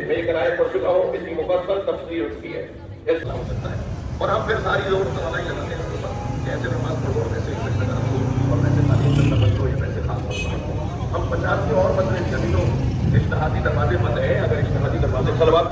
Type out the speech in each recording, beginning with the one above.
میں یہ کرائے پڑ چکا ہوں، اس کی مفصل تفصیل اس کی ہے اور ہم پھر ساری لوگ سوال لگاتے ہیں کیسے نماز پڑھو، ویسے اور ویسے تعلیم کرنا بند ہو، یا ویسے خاص پڑھو. ہم 50 کے اور مسئلے بھی ابھی تو اجتہادی دروازے بند ہیں. اگر اجتہادی دروازے سلوات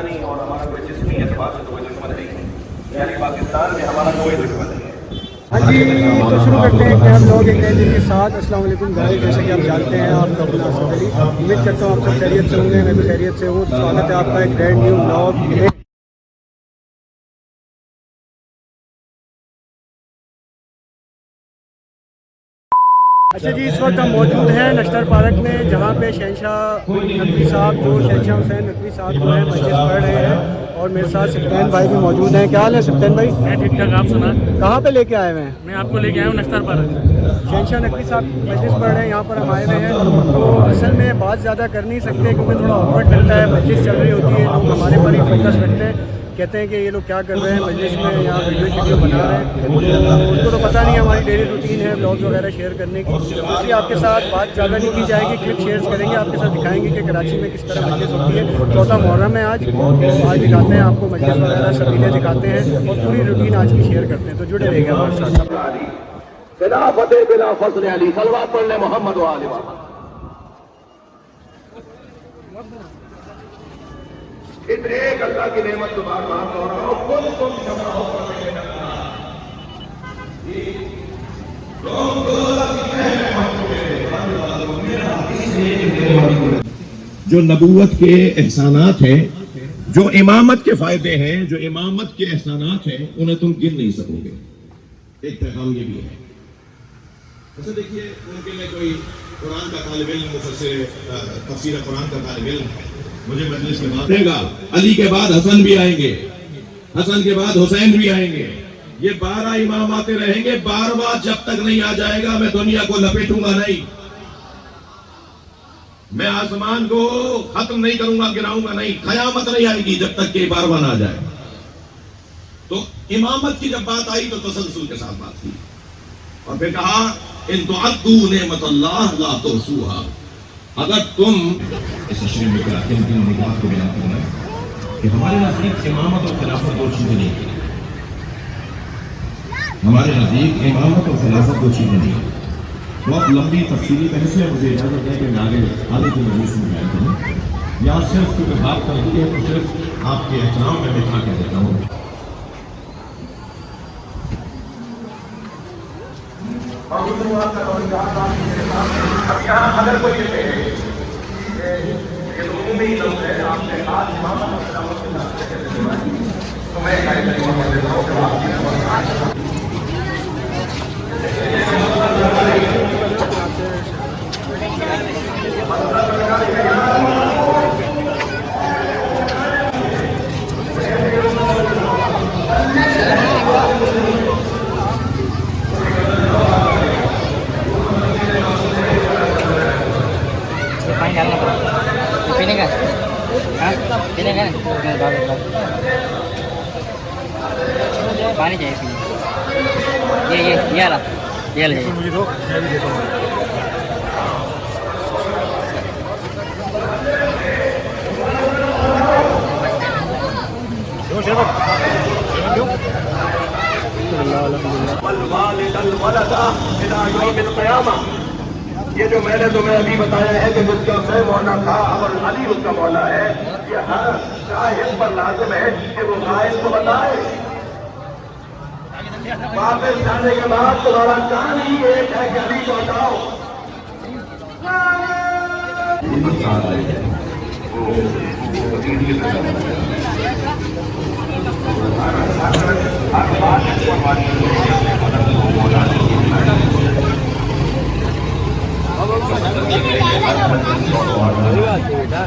نہیں اور ہمارا کوئی جسمی اعتبار سے کوئی دشمن نہیں ہے، یعنی پاکستان میں ہمارا کوئی دشمن نہیں ہے. ہاں جی، تو شروع کرتے ہیں کہ ہم لوگ ایک نئے دن کے ساتھ. السلام علیکم گائز، جیسے کہ آپ جانتے ہیں آپ کا اپنا اسد علی. امید کرتا ہوں آپ سب خیریت سے ہوں گے، میں بھی خیریت سے ہوں. سواگت ہے آپ کا ایک برانڈ نیو بلاگ میں. اچھا جی، اس وقت ہم موجود ہیں نشتر پارک میں، جہاں پہ شہنشاہ نقوی صاحب جو شہنشاہ حسین نقوی صاحب جو ہیں مجلس پڑھ رہے ہیں، اور میرے ساتھ سبطین بھائی بھی موجود ہیں. کیا حال ہے سبطین بھائی؟ میں ٹھیک ٹھاک. آپ سنا؟ کہاں پہ لے کے آئے ہوئے ہیں؟ میں آپ کو لے کے آیا ہوں نشتر پارک. شہنشاہ نقوی صاحب مجلس پڑھ رہے ہیں، یہاں پر ہم آئے ہوئے ہیں. تو اصل میں بات زیادہ کر نہیں سکتے کیونکہ تھوڑا آکورڈ لگتا ہے، مجلس چل رہی ہوتی ہے، لوگ ہمارے پر ہی فوکس رکھتے ہیں، کہتے ہیں کہ یہ لوگ کیا کر رہے ہیں مجلس میں، یہاں ویڈیو بنا رہے ہیں. تو ان کو تو پتہ نہیں ہماری ڈیلی روٹین ہے بلاگز وغیرہ شیئر کرنے کی، اس لیے آپ کے ساتھ بات زیادہ نہیں کی جائے گی. کلپ شیئر کریں گے، آپ کے ساتھ دکھائیں گے کہ کراچی میں کس طرح مجلس ہوتی ہے. 14 محرم ہے آج، تو آج دکھاتے ہیں آپ کو مجلس وغیرہ سبیلے دکھاتے ہیں اور پوری روٹین آج کی شیئر کرتے ہیں. تو جڑے رہیے گا ہمارے ساتھ. بلا فتح بلا فضل علی، صلوات پڑھ لیں محمد و آل محمد. اتنے ایک اللہ کی نعمت تو بار بار کہہ رہا ہوں، کل تم جمع ہو کر جو نبوت کے احسانات ہیں، جو امامت کے فائدے ہیں، جو امامت کے احسانات ہیں، انہیں تم گن نہیں سکو گے. ایک پیغام یہ بھی ہے. ایسے دیکھیے، ممکن ہے کوئی قرآن کا طالب علم، مفسر تفسیر قرآن کا طالب علم مجھے مجلس میں بات دے گا، علی کے بعد حسن بھی آئیں گے، حسن کے بعد حسین بھی آئیں گے، یہ 12 امام آتے رہیں گے. 12واں جب تک نہیں آ جائے گا میں دنیا کو لپیٹوں گا نہیں، میں آسمان کو ختم نہیں کروں گا، گراؤں گا نہیں. قیامت نہیں آئے گی جب تک کہ 12واں نہ آ جائے. تو امامت کی جب بات آئی تو تسلسل کے ساتھ بات کی، اور پھر کہا ان تعدوا نعمت اللہ لا تحصوها. اگر تم اس تشریح میں کراتے ہیں ان بات کو بیان کرنا ہے کہ ہمارے نزدیک امامت اور خلافت دو چیزیں نہیں ہیں. ہمارے نزدیک امامت اور خلافت دو چیزیں نہیں ہیں. بہت لمبی تفصیلی بحث ہے، مجھے اجازت ہے کہ میں آگے کی مجلس میں بیان کروں. یہاں صرف کیونکہ بات کرتی ہے تو صرف آپ کے احترام میں دکھا کے دیتا ہوں. اب یہاں اگر کوئی یہ عمومی لوگ ہے، آپ نے آج امامت اور خلافت کے نام سے تو میں ایک آیت کریمہ پڑھ دیتا ہوں کہ پینے کا پینے کا پانی چاہیے پینے. یہ مجھے دو. یہ جو میں نے تمہیں ابھی بتایا ہے کہ جس کا میں مولا تھا اور علی اس کا مولا ہے، یہ ہر شاہد پر لازم ہے کہ وہ غائب کو بتائے. واپس جانے کے بعد تمہارا کام ہی ایک ہے کہ علی کو بتاؤ.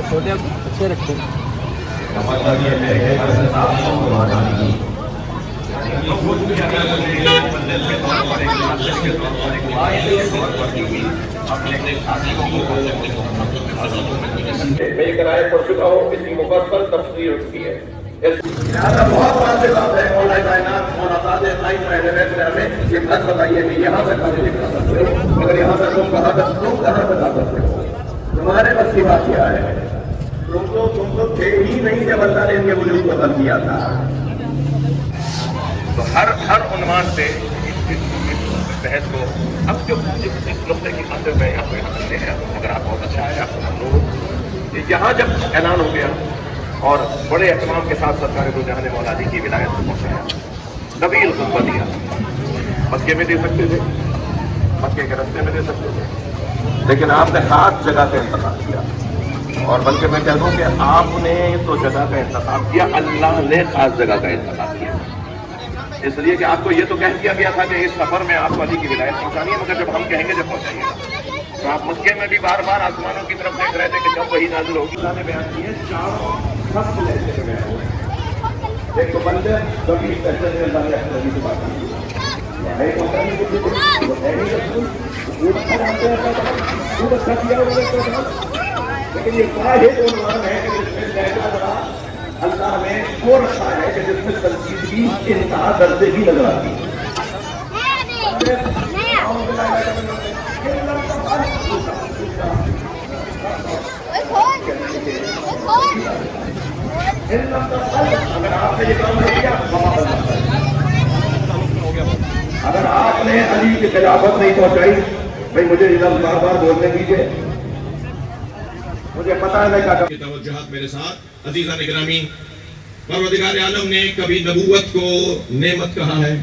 چھوٹے اچھے رکھتے ہیں. میں یہ کرائے پڑھ چکا ہوں، اس کی مفصل تفسیر اس کی ہے. لہٰذا بہت واضح بات ہے مولا کائنات مولا صادق قائم اہل بیت نے ہمیں یہ بات بتائی ہے کہ یہاں سے کبھی دکھا سکتے ہو، اگر یہاں سے تم کہاں بتا سکتے ہو. تمہارے بس کی بات کیا ہے؟ تم تو تھے ہی نہیں جب اللہ نے ان کے وجود کو بند کیا تھا. تو ہر عنوان سے بحث کو اب جو اس نقطے کی خاطر میں آپ کو یہاں کرتے ہیں، اگر آپ بہت اچھا ہے آپ کو ممنون. یہاں جب اعلان ہو گیا اور بڑے اہتمام کے ساتھ سرکار دو جہاں مولا علی کی ولایت کو پہنچایا، طویل خطبہ دیا. مکے میں دے سکتے تھے، مکے کے رستے میں دے سکتے تھے، لیکن آپ نے خاص جگہ کا انتخاب کیا. اور بلکہ میں کہہ دوں کہ آپ نے تو جگہ کا انتخاب کیا، اللہ نے خاص جگہ کا انتخاب کیا. اس لیے کہ آپ کو یہ تو کہہ دیا گیا تھا کہ اس سفر میں آپ کو علی کی ولایت پہنچانی ہے، مگر جب ہم کہیں گے جب پہنچائیے گا. تو آپ مکے میں بھی بار بار آسمانوں کی طرف دیکھ رہے تھے کہ جب وہی نازل ہوگی. اللہ نے بیان کی ہے چاروں فصل ایسے بیان ہوئے. ایک تو بندے کبھی پیسے میں اللہ نے اپنے نبی سے بات کی ہے، ایک ہوتا نہیں کہ وہ ہے نہیں رسول، وہ اچھا جانتے ہیں وہ اچھا کیا ہوگا. لیکن یہ واحد عنوان ہے کہ جس میں لہجہ بڑا اللہ نے وہ رکھا ہے کہ جس میں سنجیدگی انتہا درجے کی نظر آتی ہے. اگر آپ نے یہ کام نہیں کیا، اگر آپ نے علی کی خلافت نہیں پہنچائی، بھائی مجھے یہ لفظ بار بار بولنے دیجیے، مجھے پتا ہے میں کیا کروں. توجہات میرے ساتھ عزیزان گرامی، پروردگار عالم نے کبھی نبوت کو نعمت کہا ہے،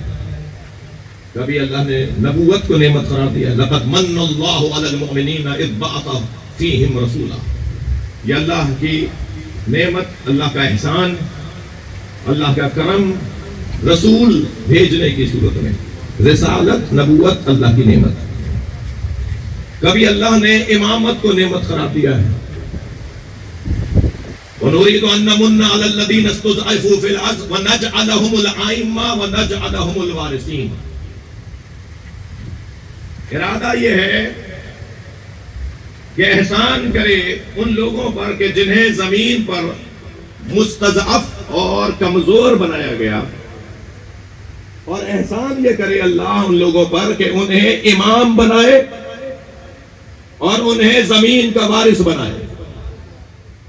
کبھی اللہ نے نبوت کو نعمت قرار دیا. لقد من اللہ علی المؤمنین اذ بعث فیہم رسولا. یہ اللہ کی نعمت، اللہ کا احسان، اللہ کا کرم، رسول بھیجنے کی صورت میں. رسالت، نبوت اللہ کی نعمت. کبھی اللہ نے امامت کو نعمت قرار دیا ہے. وَنُرِيدُ أَن نَّمُنَّ عَلَى الَّذِينَ اسْتُضْعِفُوا فِي الْأَرْضِ وَنَجْعَلَهُمُ الْأَئِمَّةَ وَنَجْعَلَهُمُ الْوَارِثِينَ. ارادہ یہ ہے کہ احسان کرے ان لوگوں پر کہ جنہیں زمین پر مستضعف اور کمزور بنایا گیا، اور احسان یہ کرے اللہ ان لوگوں پر کہ انہیں امام بنائے اور انہیں زمین کا وارث بنائے.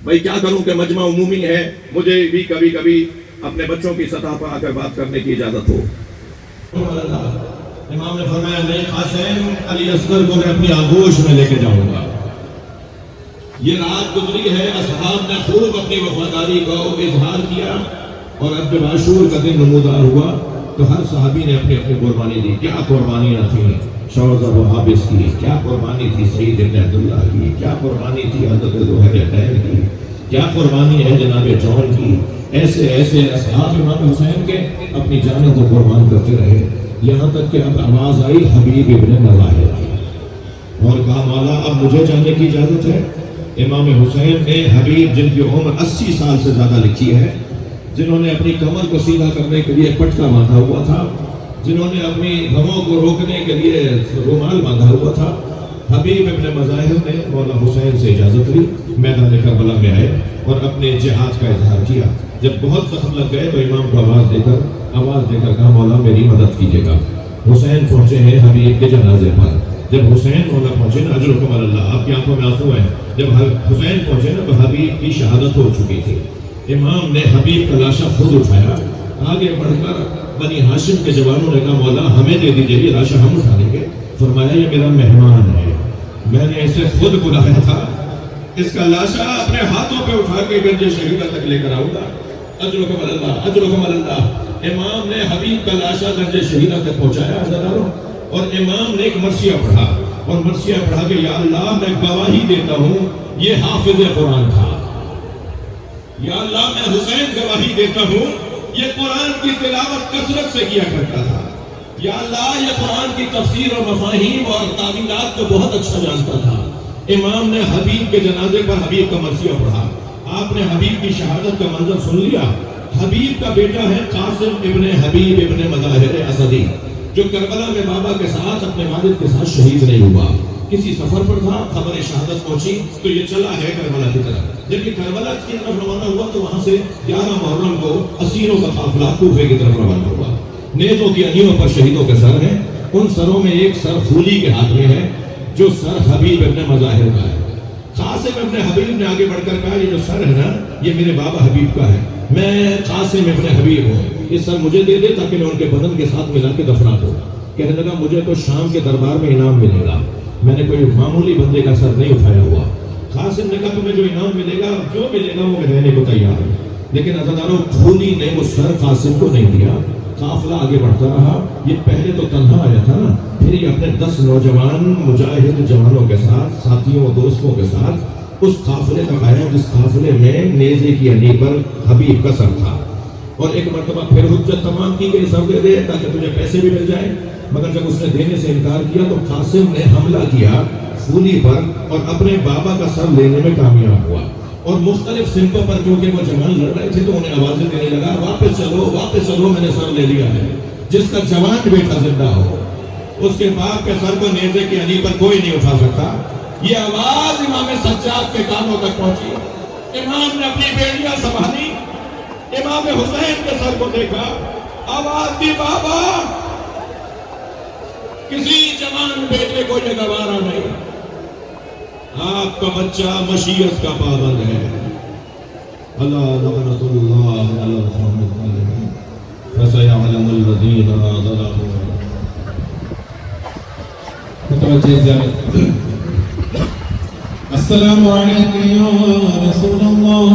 بھائی کیا کروں کہ مجمع عمومی ہے، مجھے بھی کبھی کبھی اپنے بچوں کی سطح پر آ کر بات کرنے کی اجازت ہو. امام نے فرمایا نہیں قاسم علی اصغر کو میں اپنی آغوش میں لے کے جاؤں گا. یہ رات گزری ہے، اصحاب نے خوب اپنی وفاداری کا اظہار کیا، اور اب جب عاشور کا دن نمودار ہوا تو ہر صحابی نے اپنی اپنی قربانی دی. کیا قربانیاں تھیں شوزہ و حابس کی، کیا قربانی تھی سعید بن عبداللہ کی، کیا قربانی تھی حضرت ذوالحجین کی، کیا قربانی ہے جناب جون کی. ایسے ایسے اصحاب امام حسین کے اپنی جانوں کو قربان کرتے رہے، یہاں تک کہ اب آواز آئی حبیب ابن مظاہر کی، اور کہا مولا اب مجھے جانے کی اجازت ہے. امام حسین نے حبیب جن کی عمر 80 سال سے زیادہ لکھی ہے، جنہوں نے اپنی کمر کو سیدھا کرنے کے لیے پٹکا باندھا ہوا تھا، جنہوں نے اپنی غموں کو روکنے کے لیے رومال باندھا ہوا تھا، حبیب ابن مظاہر نے مولا حسین سے اجازت لی، میدان کربلا میں آئے اور اپنے جہاد کا اظہار کیا. جب بہت زخم لگ گئے تو امام کو آواز دے کر کہا مولا میری مدد کیجیے گا. حسین پہنچے ہیں حبیب کے جنازے پر. جب حسین مولا پہنچے نا، اجرکم اللہ، آپ کی آنکھوں میں آنسو ہیں، جب حسین پہنچے نا تو حبیب کی شہادت ہو چکی تھی. امام نے حبیب کا لاشا خود اٹھایا، آگے بڑھ کر بنی ہاشم کے جوانوں نے کہا مولا ہمیں دے دیجیے، یہ لاشا ہم اٹھا لیں گے. فرمایا یہ میرا مہمان ہے، میں نے اسے خود بلایا تھا، اس کا لاشا اپنے ہاتھوں پہ اٹھا کے گنج شہیدہ تک لے کر آؤں گا. اجرکم اللہ، اجرکم اللہ. امام نے حبیب کا لاشا گنج شہیدہ تک پہنچایا ہزاروں، اور امام نے ایک مرثیہ پڑھا، اور مرثیہ پڑھا کہ یا اللہ میں گواہی دیتا ہوں یہ حافظ قرآن تھا. یا اللہ میں حسین گواہی دیتا ہوں یہ قرآن کی تلاوت کثرت سے کیا کرتا تھا. یا اللہ یہ قرآن کی تفسیر اور مفاہیم اور تعویلات کو بہت اچھا جانتا تھا. امام نے حبیب کے جنازے پر حبیب کا مرثیہ پڑھا، آپ نے حبیب کی شہادت کا منظر سن لیا. حبیب کا بیٹا ہے قاسم ابن حبیب ابن مظاہر اسدی، جو کربلا میں بابا کے ساتھ اپنے والد کے ساتھ شہید نہیں ہوا، کسی سفر پر تھا، خبر شہادت پہنچی تو یہ چلا ہے کربلا کی طرف، جب یہ کربلا کی طرف روانہ ہوا تو وہاں سے 11 محرم کو اسیروں کا قافلہ کوفے کی طرف روانہ ہوا۔ نیزوں کی انیوں پر شہیدوں کے سر ہیں، ان سروں میں ایک سر خولی کے ہاتھ میں ہے جو سر حبیب ابن مظاہر کا ہے۔ قاسم ابن حبیب نے آگے بڑھ کر کہا یہ جو سر ہے نا یہ میرے بابا حبیب کا ہے، میں قاسم ابن حبیب ہوں، یہ سر مجھے دے دے تاکہ میں ان کے بدن کے ساتھ ملا کے دفنا دوں۔ کہنے لگا مجھے تو شام کے دربار میں انعام ملے گا، میں نے کوئی معمولی بندے کا سر نہیں اٹھایا ہوا۔ قاسم نے کہا تمہیں جو انعام ملے گا جو ملے گا وہ میں دینے کو تیار ہوں، لیکن عزیزانو خولی نے وہ سر قاسم کو نہیں دیا۔ قافلہ آگے بڑھتا رہا، یہ پہلے تو تنہا آیا تھا نا، پھر یہ اپنے 10 نوجوان مجاہد جوانوں کے ساتھ، ساتھیوں و دوستوں کے ساتھ اس قافلے تک آیا جس قافلے میں نیزے کی انی پر حبیب کا سر تھا۔ اور ایک مرتبہ پھر حجت تمام کی کہ سر دے دے تاکہ تجھے پیسے بھی مل جائیں، مگر جب اس نے دینے سے انکار کیا تو قاسم نے حملہ کیا خولی پر اور اپنے بابا کا سر لینے میں کامیاب ہوا، اور مختلف سمتوں پر کیونکہ وہ جوان لڑ رہے تھے تو انہیں آوازیں دینے لگا واپس چلو میں نے سر لے لیا ہے، جس کا جوان بیٹا زندہ ہو اس کے باپ کے سر کو نیزے کی انی پر کوئی نہیں اٹھا سکتا۔ یہ آواز امام سجاد کے کانوں تک پہنچی، امام نے اپنی بیڑیاں سنبھالی، امام حسین کے سر کو دیکھا، آواز دی بابا کسی جوان بیٹے کو یہ گوارا نہیں، آپ کا بچہ مشیت کا پابند ہے۔ اللہ لعنت اللہ علی الظالمین فسيعلم الذين ظلموا۔ السلام علیکم یا رسول اللہ۔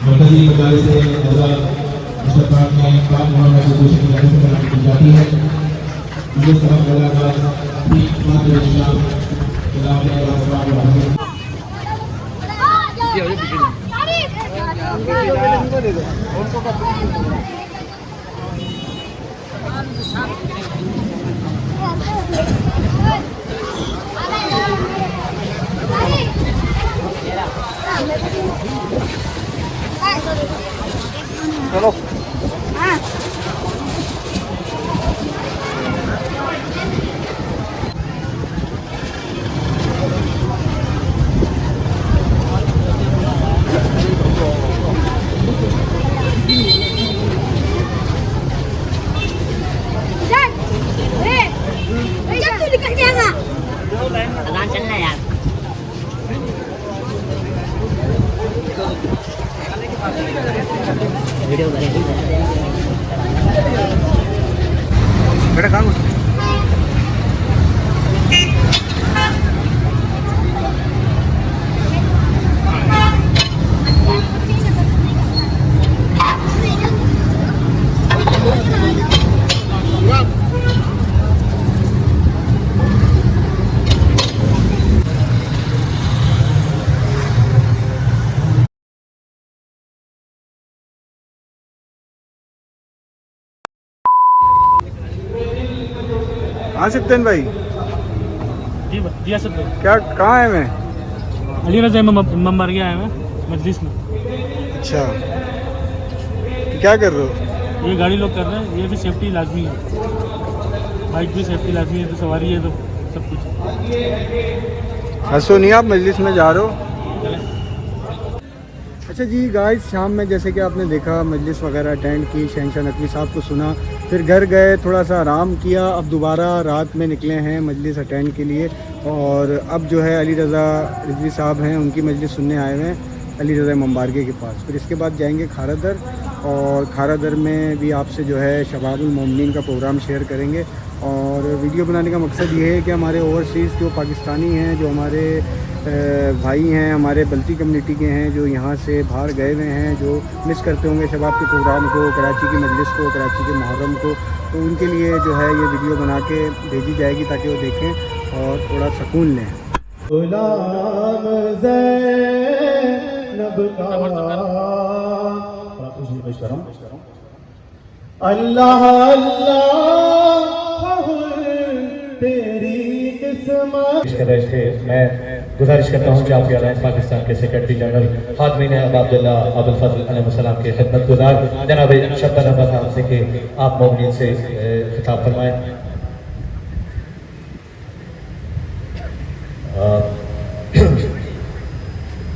مرکزی مدارس سے حضرات مشتاق میں پاک محمد ایسوسیشن کی جانب سے ترقی کی جاتی ہے۔ مجھے سبق اللہ کا مادر اسلام خلاف اللہ چلو اذان چلنا ہے یار۔ ویڈیو کریں بیٹا کہاں کہاں سکتے ہیں بھائی؟ دیا سکتے کیا کہاں ہے میں؟ علی رضا ممبر گیا ہے میں مجلس میں۔ اچھا کیا کر رہے ہو؟ یہ گاڑی لوگ کر رہے ہیں، یہ بھی سیفٹی لازمی ہے، بائک بھی سیفٹی لازمی ہے، تو سواری ہے تو سب کچھ۔ ہنسو نہیں، آپ مجلس میں جا رہے ہو؟ اچھا جی گائز، شام میں جیسے کہ آپ نے دیکھا مجلس وغیرہ اٹینڈ کی، شہنشاہ نقوی صاحب کو سنا، پھر گھر گئے تھوڑا سا آرام کیا، اب دوبارہ رات میں نکلے ہیں مجلس اٹینڈ کے لیے، اور اب جو ہے علی رضا رضوی صاحب ہیں ان کی مجلس سننے آئے ہوئے ہیں علی رضا ممبارگے کے پاس۔ پھر اس کے بعد جائیں گے کھارا در، اور کھارا در میں بھی آپ سے جو ہے شباب المومنین کا پروگرام شیئر کریں گے۔ اور ویڈیو بنانے کا مقصد یہ ہے کہ ہمارے اوورسیز جو پاکستانی ہیں، جو ہمارے بھائی ہیں، ہمارے بلتی کمیونٹی کے ہیں، جو یہاں سے باہر گئے ہوئے ہیں، جو مس کرتے ہوں گے شباب کے پروگرام کو، کراچی کی مجلس کو، کراچی کے محرم کو، تو ان کے لیے جو ہے یہ ویڈیو بنا کے بھیجی جائے گی تاکہ وہ دیکھیں اور تھوڑا سکون لیں۔ غلام زینب کا اللہ اللہ رہے تھے. میں گزارش کرتا ہوں کہ آپ الائنس پاکستان کے سیکرٹری جنرل خادمین ابا عبداللہ ابوالفضل علیہ السلام کے خدمت گزار جناب شبر رفا صاحب سے کہ آپ مومنین سے خطاب فرمائیں.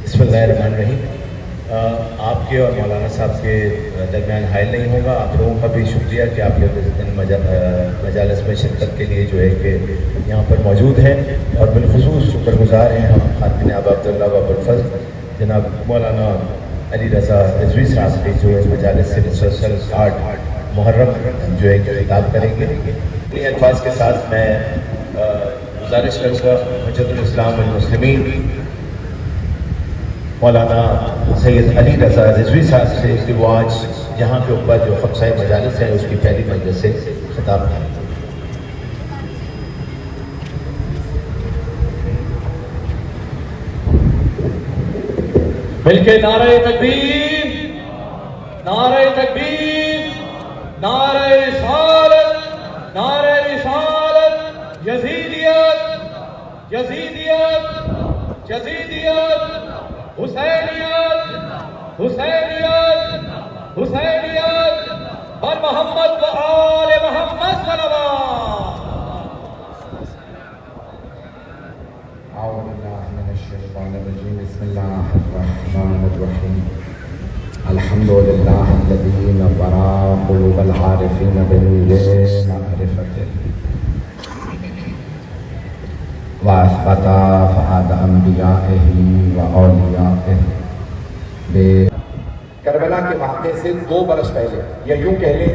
بسم اللہ الرحمن الرحیم. آپ کے اور مولانا صاحب کے درمیان حائل نہیں ہوگا. آپ لوگوں کا بھی شکریہ کہ آپ لوگ اس دن مجالس میں شرکت کے لیے جو ہے کہ یہاں پر موجود ہیں, اور بالخصوص شکر گزار ہیں ہم خادمین ابا عبداللہ و ابوالفضل جناب مولانا علی رضا رضوی صاحب کے جو مجالس سے مسلسل 8 محرم جو ہے کہ خطاب کریں گے. انہیں الفاظ کے ساتھ میں گزارش کروں گا حجت الاسلام والمسلمین مولانا سید علی رضا رضوی صاحب سے کہ وہ آج یہاں کے اوپر جو خمسہ مجالس ہیں اس کی پہلی مجلس سے خطاب کریں. مل کے نعرہ تکبیر, نعرہ تکبیر, نعرہ رسالت, نعرہ رسالت, یزیدیت, یزیدیت, یزیدیت, حسینیت, حسینیت, حسینیت, اور محمد و آل محمد صلوات. اعوذ باللہ من الشیطان الرجیم. بسم اللہ الرحمن الرحیم. الحمد للہ الذی نور قلوب العارفین بنور معرفته واثبت فؤاد انبیائہ واولیائہ. کربلا کے واقعے سے 2 برس پہلے, یا یوں کہہ لیں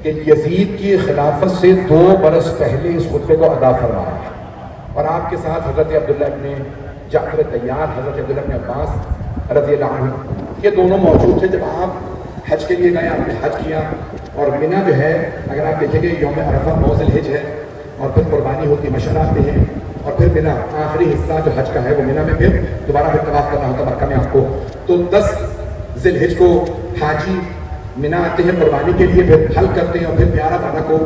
کہ یزید کی خلافت سے 2 برس پہلے اس خطبے کو ادا فرمایا, اور آپ کے ساتھ حضرت عبداللہ ابن جعفر طیار, حضرت عبداللہ ابن عباس رضی اللہ عنہ, یہ دونوں موجود تھے جب آپ حج کے لیے گئے. آپ نے حج کیا, اور منی جو ہے اگر آپ دیکھیں گے یوم عرفہ 9 ذی الحجہ ہے, اور پھر قربانی ہوتی مشعر آتے ہیں, اور پھر منی آخری حصہ جو حج کا ہے وہ منی میں پھر دوبارہ پھر طواف کرنا ہوتا مکہ میں آپ کو. تو 10 ذی الحجہ کو حاجی منی آتے ہیں قربانی کے لیے, پھر حل کرتے ہیں, اور پھر 11-12 کو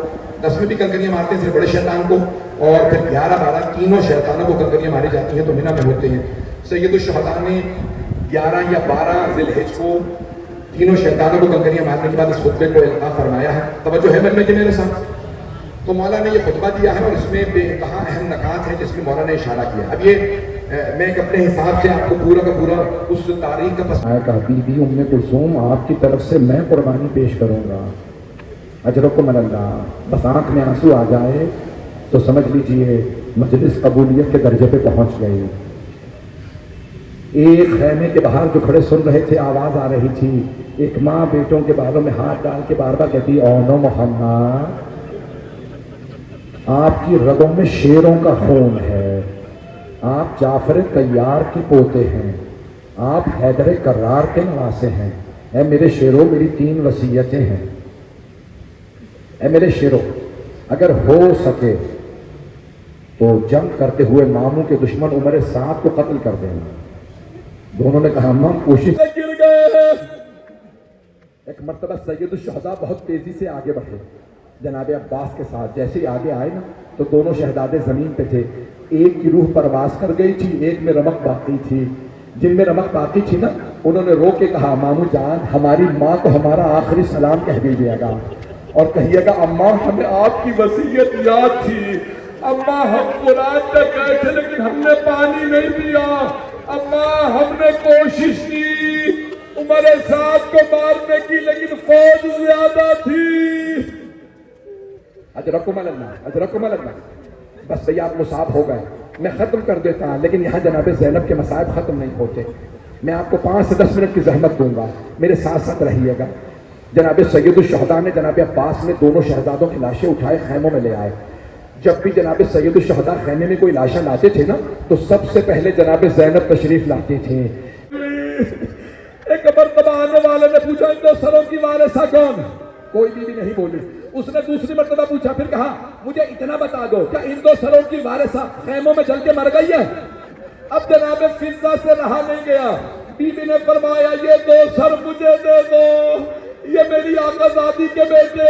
10 میں بھی کنکریاں مارتے ہیں صرف بڑے شیطان کو, اور پھر 11-12 تینوں شیطانوں کو کنکریاں ماری جاتی ہیں تو منی میں ہوتے ہیں. سید الشہداء نے 11 یا 12 ذی الحجہ کو تینوں شیطانوں کو کنکریاں مارنے کے بعد اس خطبے کو القاء فرمایا ہے. توجہ ہے میں کہ میرے ساتھ تو مولا نے یہ خطبہ دیا ہے, اور اس میں بے انتہا اہم نکات ہیں جس میں مولا نے اشارہ کیا. اب یہ میں ایک اپنے حساب سے آپ کو پورا کا پورا اس تاریخ کا پس کہا بی بی ام کلثوم آپ کی طرف سے میں قربانی پیش کروں گا, اجرکم اللہ. بس آنکھ میں آنسو آ جائے تو سمجھ لیجئے مجلس قبولیت کے درجے پہ پہنچ گئی. ایک خیمے کے باہر جو کھڑے سن رہے تھے آواز آ رہی تھی, ایک ماں بیٹوں کے بالوں میں ہاتھ ڈال کے بار بار کہتی اونو محمد, آپ کی رگوں میں شیروں کا خون ہے, آپ جعفر طیار کی پوتے ہیں, آپ حیدر کرار کے نواسے ہیں. اے میرے شیروں میری 3 وصیتیں ہیں. اے میرے شیروں اگر ہو سکے تو جنگ کرتے ہوئے ماموں کے دشمن عمر سعد کو قتل کر دینا. دونوں نے کہا ہم کوشش سے گر گئے. ایک مرتبہ سید الشہداء بہت تیزی سے آگے بڑھے جناب عباس کے ساتھ. جیسے ہی آگے آئے نا تو دونوں شہزادے زمین پہ تھے. ایک کی روح پرواز کر گئی تھی, ایک میں رمق باقی تھی. جن میں رمق باقی تھی نا انہوں نے رو کے کہا ماموں جان ہماری ماں کو ہمارا آخری سلام کہہ دیجیے گا, اور کہیے گا اماں ہمیں آپ کی وصیت یاد تھی. اماں ہم قرآن تک گئے تھے لیکن ہم نے پانی نہیں پیا. اماں ہم نے کوشش کی عمر سعد کو مارنے کی لیکن فوج زیادہ تھی. اجرکم اللہ, اجرکم اللہ. بس بھئی آپ مصاب ہو گئے, میں ختم کر دیتا ہوں, لیکن یہاں جناب زینب کے مصائب ختم نہیں ہوتے. میں آپ کو 5 سے 10 منٹ کی زحمت دوں گا, میرے ساتھ ساتھ رہیے گا. جناب سید الشہداء نے جناب عباس میں دونوں شہزادوں کی لاشیں اٹھائے خیموں میں لے آئے. جب بھی جناب سید الشہداء خیمے میں کوئی لاشیں لاتے تھے نا تو سب سے پہلے جناب زینب تشریف لاتے تھے. ایک مرتبہ آنے والے نے پوچھا ان 2 سروں کی وارثہ کون؟ کوئی بھی نہیں بولی. اس نے دوسری مرتبہ پوچھا, پھر کہا مجھے اتنا بتا دو کیا ان 2 سروں کی وارثہ خیموں میں جل کے مر گئی ہے؟ اب جناب فضہ سے رہا نہیں گیا. بی بی نے فرمایا یہ 2 سر مجھے دے دو, یہ میری آقا زادی کے بیٹے.